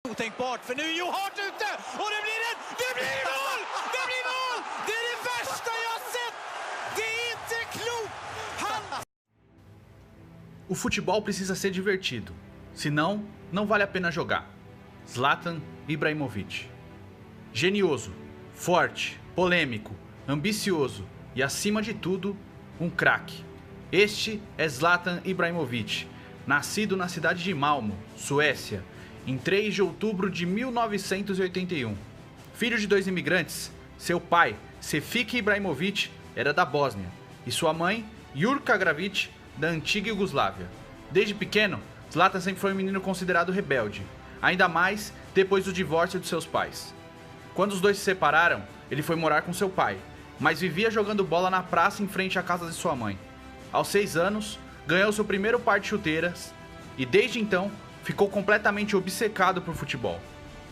Otänkbart, för nu är Joe Hart ute och det blir mål! Det blir mål! Det är det värsta jag har sett! Det är inte klokt! O futebol precisa ser divertido, senão não vale a pena jogar. Zlatan Ibrahimovic. Genioso, forte, polêmico, ambicioso e, acima de tudo, um craque. Este é Zlatan Ibrahimovic, nascido na cidade de Malmö, Suécia, em 3 de outubro de 1981. Filho de 2 imigrantes, seu pai, Šefik Ibrahimovic, era da Bósnia e sua mãe, Jurka Gravić, da antiga Iugoslávia. Desde pequeno, Zlatan sempre foi um menino considerado rebelde, ainda mais depois do divórcio de seus pais. Quando os dois se separaram, ele foi morar com seu pai, mas vivia jogando bola na praça em frente à casa de sua mãe. Aos 6 anos, ganhou seu primeiro par de chuteiras e desde então ficou completamente obcecado por futebol.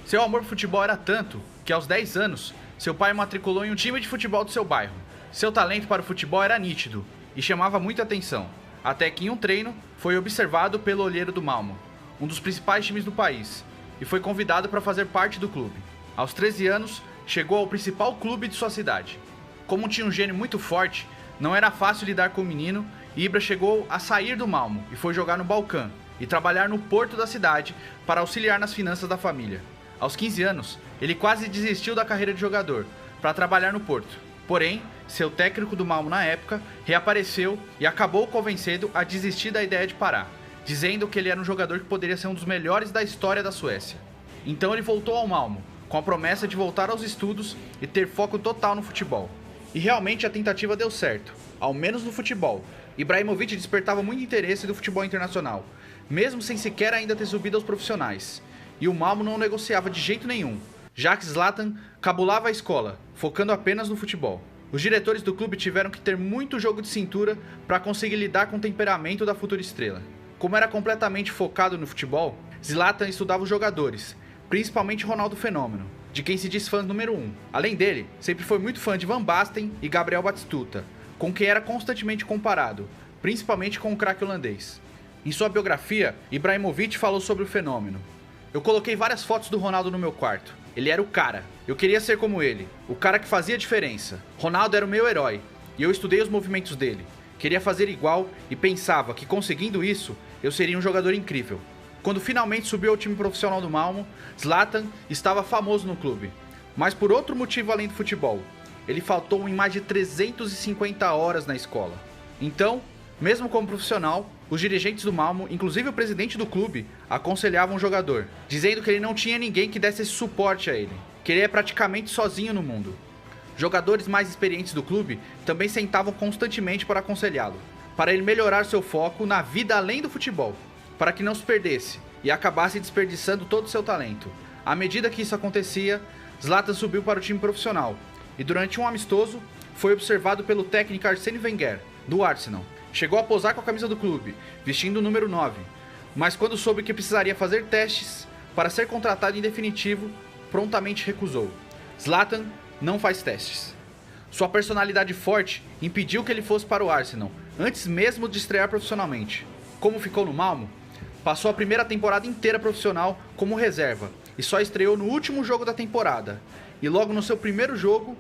Seu amor por futebol era tanto que aos 10 anos, seu pai o matriculou em um time de futebol do seu bairro. Seu talento para o futebol era nítido e chamava muita atenção, até que em um treino foi observado pelo olheiro do Malmö, um dos principais times do país, e foi convidado para fazer parte do clube. Aos 13 anos, chegou ao principal clube de sua cidade. Como tinha um gênio muito forte, não era fácil lidar com o menino, e Ibra chegou a sair do Malmö e foi jogar no Balkan e trabalhar no porto da cidade para auxiliar nas finanças da família. Aos 15 anos, ele quase desistiu da carreira de jogador para trabalhar no porto. Porém, seu técnico do Malmö na época reapareceu e acabou convencendo a desistir da ideia de parar, dizendo que ele era um jogador que poderia ser um dos melhores da história da Suécia. Então ele voltou ao Malmö, com a promessa de voltar aos estudos e ter foco total no futebol. E realmente a tentativa deu certo, ao menos no futebol. Ibrahimovic despertava muito interesse do futebol internacional, mesmo sem sequer ainda ter subido aos profissionais. E o Malmö não negociava de jeito nenhum, já que Zlatan cabulava a escola, focando apenas no futebol. Os diretores do clube tiveram que ter muito jogo de cintura para conseguir lidar com o temperamento da futura estrela. Como era completamente focado no futebol, Zlatan estudava os jogadores, principalmente Ronaldo Fenômeno, de quem se diz fã número 1. Além dele, sempre foi muito fã de Van Basten e Gabriel Batistuta, com quem era constantemente comparado, principalmente com o craque holandês. Em sua biografia, Ibrahimovic falou sobre o fenômeno. Eu coloquei várias fotos do Ronaldo no meu quarto. Ele era o cara. Eu queria ser como ele, o cara que fazia diferença. Ronaldo era o meu herói, e eu estudei os movimentos dele. Queria fazer igual e pensava que conseguindo isso, eu seria um jogador incrível. Quando finalmente subiu ao time profissional do Malmö, Zlatan estava famoso no clube. Mas por outro motivo além do futebol, ele faltou em mais de 350 horas na escola. Então, mesmo como profissional, os dirigentes do Malmö, inclusive o presidente do clube, aconselhavam o jogador, dizendo que ele não tinha ninguém que desse esse suporte a ele, que ele é praticamente sozinho no mundo. Jogadores mais experientes do clube também sentavam constantemente para aconselhá-lo, para ele melhorar seu foco na vida além do futebol, para que não se perdesse e acabasse desperdiçando todo o seu talento. À medida que isso acontecia, Zlatan subiu para o time profissional e durante um amistoso foi observado pelo técnico Arsène Wenger, do Arsenal. Chegou a posar com a camisa do clube, vestindo o número 9, mas quando soube que precisaria fazer testes para ser contratado em definitivo, prontamente recusou. Zlatan não faz testes. Sua personalidade forte impediu que ele fosse para o Arsenal, antes mesmo de estrear profissionalmente. Como ficou no Malmö, passou a primeira temporada inteira profissional como reserva e só estreou no último jogo da temporada, e logo no seu primeiro jogo,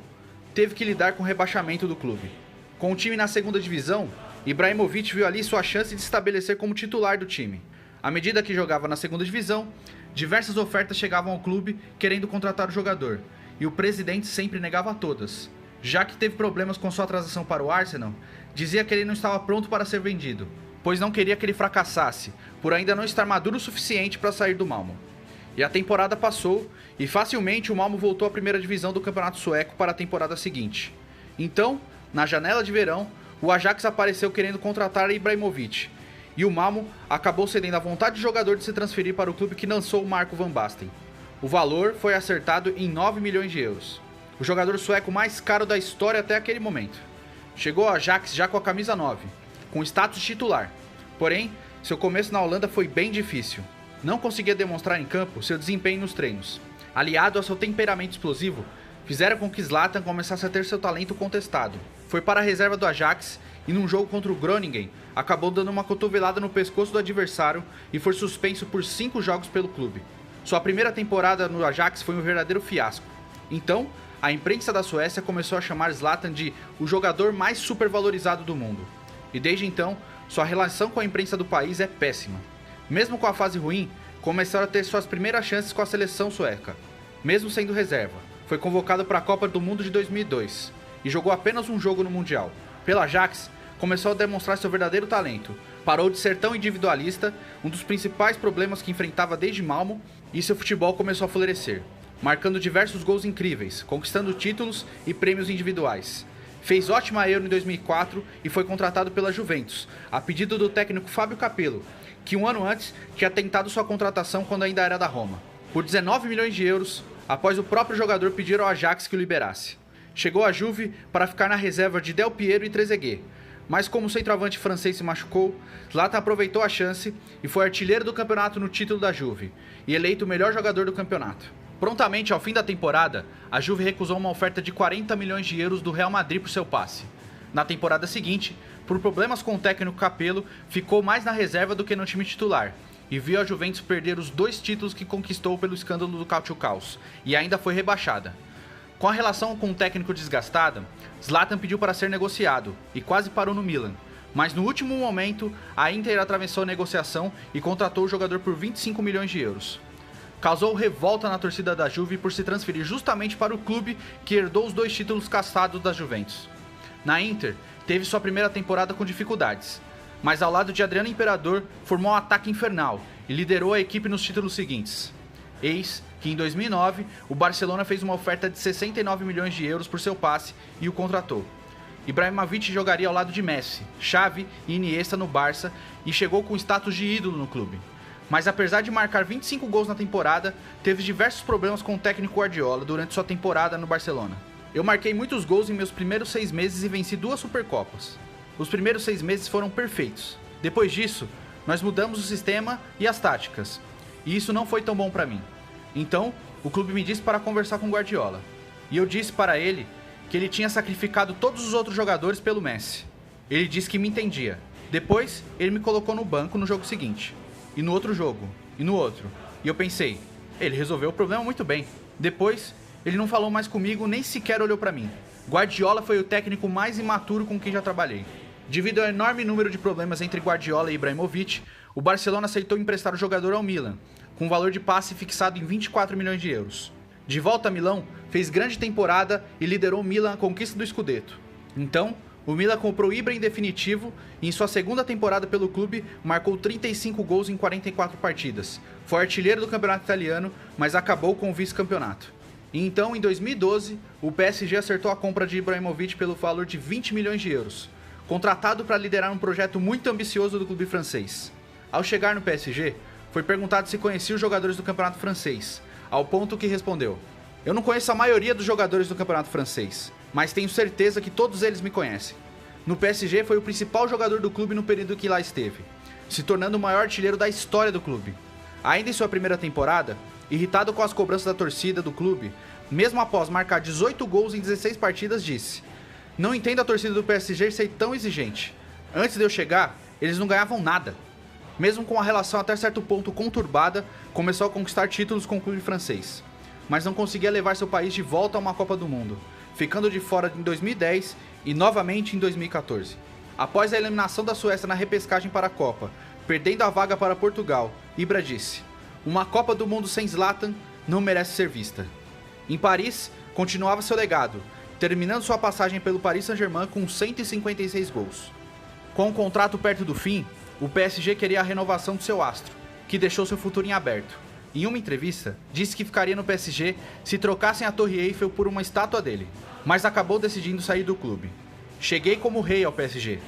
teve que lidar com o rebaixamento do clube. Com o time na segunda divisão, Ibrahimovic viu ali sua chance de se estabelecer como titular do time. À medida que jogava na segunda divisão, diversas ofertas chegavam ao clube querendo contratar o jogador, e o presidente sempre negava todas. Já que teve problemas com sua transação para o Arsenal, dizia que ele não estava pronto para ser vendido, pois não queria que ele fracassasse, por ainda não estar maduro o suficiente para sair do Malmö. E a temporada passou, e facilmente o Malmö voltou à primeira divisão do campeonato sueco para a temporada seguinte. Então, na janela de verão, o Ajax apareceu querendo contratar Ibrahimovic, e o Malmö acabou cedendo a vontade do jogador de se transferir para o clube que lançou o Marco Van Basten. O valor foi acertado em 9 milhões de euros, o jogador sueco mais caro da história até aquele momento. Chegou ao Ajax já com a camisa 9, com status titular, porém, seu começo na Holanda foi bem difícil. Não conseguia demonstrar em campo seu desempenho nos treinos. Aliado ao seu temperamento explosivo, fizeram com que Zlatan começasse a ter seu talento contestado. Foi para a reserva do Ajax e num jogo contra o Groningen, acabou dando uma cotovelada no pescoço do adversário e foi suspenso por 5 jogos pelo clube. Sua primeira temporada no Ajax foi um verdadeiro fiasco. Então, a imprensa da Suécia começou a chamar Zlatan de o jogador mais supervalorizado do mundo. E desde então, sua relação com a imprensa do país é péssima. Mesmo com a fase ruim, começaram a ter suas primeiras chances com a seleção sueca. Mesmo sendo reserva, foi convocado para a Copa do Mundo de 2002 e jogou apenas um jogo no Mundial. Pela Ajax, começou a demonstrar seu verdadeiro talento. Parou de ser tão individualista, um dos principais problemas que enfrentava desde Malmo, e seu futebol começou a florescer, marcando diversos gols incríveis, conquistando títulos e prêmios individuais. Fez ótima Euro em 2004 e foi contratado pela Juventus, a pedido do técnico Fábio Capello, que um ano antes tinha tentado sua contratação quando ainda era da Roma, por 19 milhões de euros, após o próprio jogador pedir ao Ajax que o liberasse. Chegou à Juve para ficar na reserva de Del Piero e Trezeguet, mas como o centroavante francês se machucou, Zlatan aproveitou a chance e foi artilheiro do campeonato no título da Juve, e eleito o melhor jogador do campeonato. Prontamente ao fim da temporada, a Juve recusou uma oferta de 40 milhões de euros do Real Madrid por seu passe. Na temporada seguinte, por problemas com o técnico Capello, ficou mais na reserva do que no time titular, e viu a Juventus perder os 2 títulos que conquistou pelo escândalo do Cautio Caos, e ainda foi rebaixada. Com a relação com o técnico desgastada, Zlatan pediu para ser negociado, e quase parou no Milan. Mas no último momento, a Inter atravessou a negociação e contratou o jogador por 25 milhões de euros. Causou revolta na torcida da Juve por se transferir justamente para o clube que herdou os 2 títulos caçados da Juventus. Na Inter, teve sua primeira temporada com dificuldades, mas ao lado de Adriano Imperador, formou um ataque infernal e liderou a equipe nos títulos seguintes. Eis que em 2009, o Barcelona fez uma oferta de 69 milhões de euros por seu passe e o contratou. Ibrahimovic jogaria ao lado de Messi, Xavi e Iniesta no Barça e chegou com status de ídolo no clube. Mas apesar de marcar 25 gols na temporada, teve diversos problemas com o técnico Guardiola durante sua temporada no Barcelona. Eu marquei muitos gols em meus primeiros 6 meses e venci 2 Supercopas. Os primeiros 6 meses foram perfeitos. Depois disso, nós mudamos o sistema e as táticas, e isso não foi tão bom para mim. Então, o clube me disse para conversar com Guardiola, e eu disse para ele que ele tinha sacrificado todos os outros jogadores pelo Messi. Ele disse que me entendia. Depois, ele me colocou no banco no jogo seguinte, e no outro jogo, e no outro, e eu pensei, ele resolveu o problema muito bem. Depois, ele não falou mais comigo, nem sequer olhou para mim. Guardiola foi o técnico mais imaturo com quem já trabalhei. Devido ao enorme número de problemas entre Guardiola e Ibrahimovic, o Barcelona aceitou emprestar o jogador ao Milan, com um valor de passe fixado em 24 milhões de euros. De volta a Milão, fez grande temporada e liderou o Milan à conquista do Scudetto. Então, o Milan comprou Ibra em definitivo e em sua segunda temporada pelo clube marcou 35 gols em 44 partidas. Foi artilheiro do campeonato italiano, mas acabou com o vice-campeonato. E então, em 2012, o PSG acertou a compra de Ibrahimovic pelo valor de 20 milhões de euros, contratado para liderar um projeto muito ambicioso do clube francês. Ao chegar no PSG, foi perguntado se conhecia os jogadores do campeonato francês, ao ponto que respondeu: "Eu não conheço a maioria dos jogadores do campeonato francês, mas tenho certeza que todos eles me conhecem." No PSG foi o principal jogador do clube no período que lá esteve, se tornando o maior artilheiro da história do clube. Ainda em sua primeira temporada, irritado com as cobranças da torcida do clube, mesmo após marcar 18 gols em 16 partidas, disse: "Não entendo a torcida do PSG ser tão exigente. Antes de eu chegar, eles não ganhavam nada." Mesmo com a relação até certo ponto conturbada, começou a conquistar títulos com o clube francês, mas não conseguia levar seu país de volta a uma Copa do Mundo, ficando de fora em 2010 e novamente em 2014. Após a eliminação da Suécia na repescagem para a Copa, perdendo a vaga para Portugal, Ibra disse: "Uma Copa do Mundo sem Zlatan não merece ser vista." Em Paris, continuava seu legado, terminando sua passagem pelo Paris Saint-Germain com 156 gols. Com o contrato perto do fim, o PSG queria a renovação do seu astro, que deixou seu futuro em aberto. Em uma entrevista, disse que ficaria no PSG se trocassem a Torre Eiffel por uma estátua dele, mas acabou decidindo sair do clube. "Cheguei como rei ao PSG,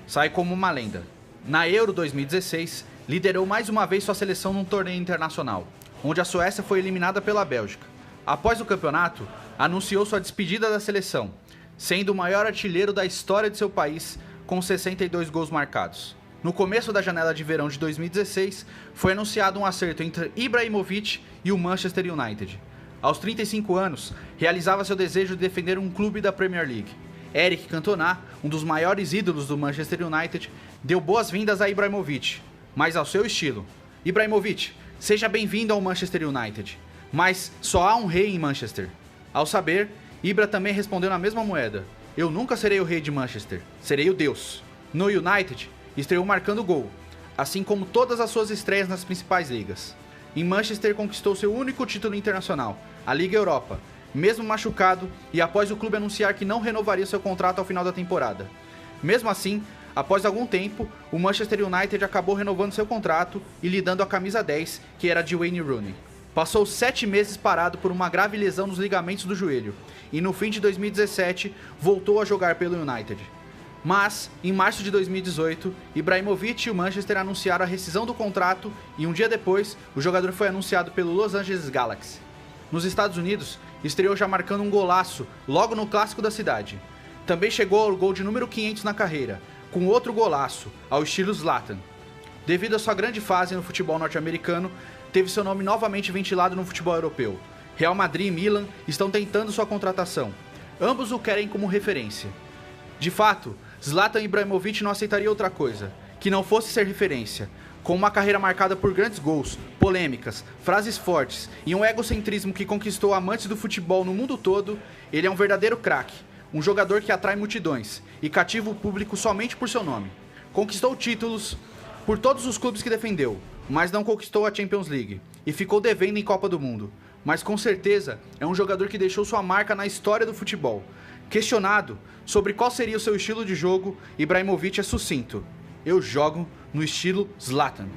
saí como uma lenda." Na Euro 2016, liderou mais uma vez sua seleção num torneio internacional, onde a Suécia foi eliminada pela Bélgica. Após o campeonato, anunciou sua despedida da seleção, sendo o maior artilheiro da história de seu país, com 62 gols marcados. No começo da janela de verão de 2016, foi anunciado um acerto entre Ibrahimovic e o Manchester United. Aos 35 anos, realizava seu desejo de defender um clube da Premier League. Eric Cantona, um dos maiores ídolos do Manchester United, deu boas-vindas a Ibrahimovic, mas ao seu estilo. "Ibrahimovic, Seja bem-vindo ao Manchester United. Mas só há um rei em Manchester. Ao saber, Ibra também respondeu na mesma moeda. Eu nunca serei o rei de Manchester, serei o Deus. No United, estreou marcando gol, assim como todas as suas estreias nas principais ligas. Em Manchester conquistou seu único título internacional, a Liga Europa, mesmo machucado e após o clube anunciar que não renovaria seu contrato ao final da temporada. Mesmo assim, após algum tempo, o Manchester United acabou renovando seu contrato e lhe dando a camisa 10, que era de Wayne Rooney. Passou 7 meses parado por uma grave lesão nos ligamentos do joelho e no fim de 2017 voltou a jogar pelo United. Mas, em março de 2018, Ibrahimovic e o Manchester anunciaram a rescisão do contrato e um dia depois, o jogador foi anunciado pelo Los Angeles Galaxy. Nos Estados Unidos, estreou já marcando um golaço logo no clássico da cidade. Também chegou ao gol de número 500 na carreira, com outro golaço, ao estilo Zlatan. Devido à sua grande fase no futebol norte-americano, teve seu nome novamente ventilado no futebol europeu. Real Madrid e Milan estão tentando sua contratação. Ambos o querem como referência. De fato, Zlatan Ibrahimovic não aceitaria outra coisa, que não fosse ser referência. Com uma carreira marcada por grandes gols, polêmicas, frases fortes e um egocentrismo que conquistou amantes do futebol no mundo todo, ele é um verdadeiro craque, um jogador que atrai multidões e cativa o público somente por seu nome. Conquistou títulos por todos os clubes que defendeu, mas não conquistou a Champions League e ficou devendo em Copa do Mundo. Mas com certeza é um jogador que deixou sua marca na história do futebol. Questionado sobre qual seria o seu estilo de jogo, Ibrahimovic é sucinto: eu jogo no estilo Zlatan.